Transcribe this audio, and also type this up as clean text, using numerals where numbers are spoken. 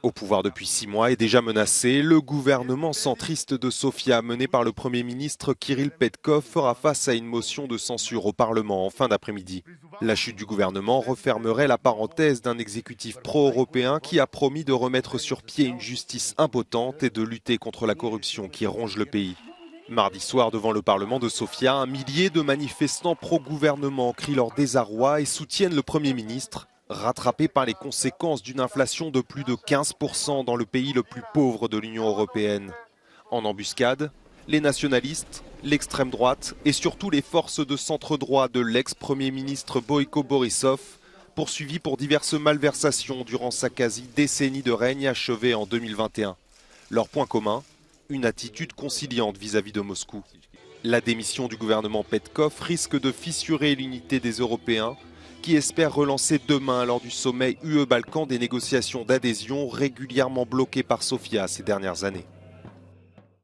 Au pouvoir depuis 6 mois et déjà menacé, le gouvernement centriste de Sofia, mené par le Premier ministre Kirill Petkov, fera face à une motion de censure au Parlement en fin d'après-midi. La chute du gouvernement refermerait la parenthèse d'un exécutif pro-européen qui a promis de remettre sur pied une justice impotente et de lutter contre la corruption qui ronge le pays. Mardi soir, devant le Parlement de Sofia, un millier de manifestants pro-gouvernement crient leur désarroi et soutiennent le Premier ministre, rattrapé par les conséquences d'une inflation de plus de 15% dans le pays le plus pauvre de l'Union européenne. En embuscade, les nationalistes, l'extrême droite et surtout les forces de centre-droit de l'ex-premier ministre Boyko Borisov, poursuivis pour diverses malversations durant sa quasi-décennie de règne achevée en 2021. Leur point commun, une attitude conciliante vis-à-vis de Moscou. La démission du gouvernement Petkov risque de fissurer l'unité des Européens qui espèrent relancer demain lors du sommet UE-Balkans des négociations d'adhésion régulièrement bloquées par Sofia ces dernières années.